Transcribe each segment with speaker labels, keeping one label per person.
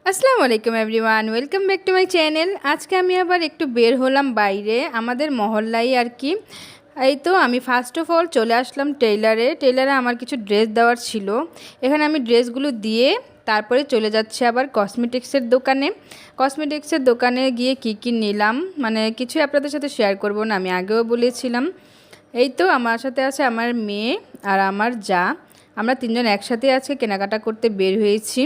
Speaker 1: আসসালামু আলাইকুম everyone, welcome back to my channel. আজকে আমি আবার একটু বের হলাম বাইরে, আমাদের মহল্লায় আর কি। এই তো আমি ফার্স্ট অফ অল চলে আসলাম টেইলারে আমার কিছু ড্রেস দেওয়ার ছিল। এখানে আমি ড্রেসগুলো দিয়ে তারপরে চলে যাচ্ছি আবার কসমেটিক্সের দোকানে গিয়ে কি নিলাম মানে কিছুই আপনাদের সাথে শেয়ার করব না, আমি আগেও বলেছিলাম। এই তো আমার সাথে আছে আমার মেয়ে আর আমার যা, আমরা তিনজন একসাথে আজকে কেনাকাটা করতে বের হয়েছি।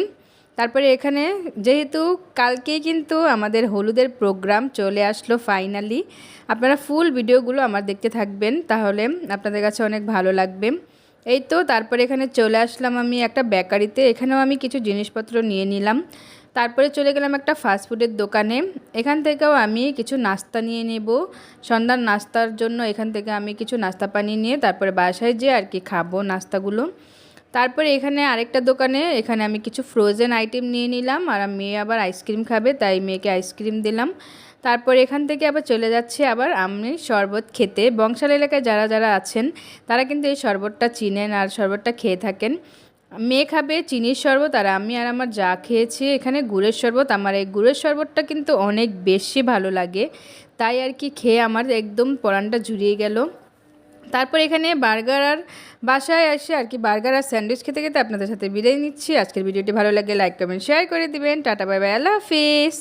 Speaker 1: তারপরে এখানে যেহেতু কালকেই কিন্তু আমাদের হলুদের প্রোগ্রাম চলে আসলো ফাইনালি, আপনারা ফুল ভিডিওগুলো আমার দেখতে থাকবেন, তাহলে আপনাদের কাছে অনেক ভালো লাগবে। এই তো তারপরে এখানে চলে আসলাম আমি একটা বেকারিতে, এখানেও আমি কিছু জিনিসপত্র নিয়ে নিলাম। তারপরে চলে গেলাম একটা ফাস্টফুডের দোকানে, এখান থেকেও আমি কিছু নাস্তা নিয়ে নেব সন্ধ্যার নাস্তার জন্য। এখান থেকে আমি কিছু নাস্তা পানি নিয়ে তারপরে বাসায় যেয়ে আর কি খাবো নাস্তাগুলো। তারপরে এখানে আরেকটা দোকানে এখানে আমি কিছু ফ্রোজেন আইটেম নিয়ে নিলাম, আর মেয়ে আবার আইসক্রিম খাবে তাই মেয়েকে আইসক্রিম দিলাম। তারপর এখান থেকে আবার চলে যাচ্ছে আবার আমি শরবত খেতে। বংশাল এলাকায় যারা যারা আছেন তারা কিন্তু এই শরবতটা চিনেন আর শরবতটা খেয়ে থাকেন। মেয়ে খাবে চিনির শরবত আর আমি আর আমার যা খেয়েছি এখানে গুড়ের শরবত। আমার এই গুড়ের শরবতটা কিন্তু অনেক বেশি ভালো লাগে, তাই আর কি খেয়ে আমার একদম পরানটা জুড়িয়ে গেল। তারপর এখানে বার্গার আর বাসায় এসে আর কি বার্গার আর স্যান্ডউইচ খেতে খেতে আপনাদের সাথে বিদায় নিচ্ছি। আজকের ভিডিওটি ভালো লাগে লাইক কমেন্ট শেয়ার করে দিবেন। টাটা বাই বাই, আল্লাহ হাফিজ।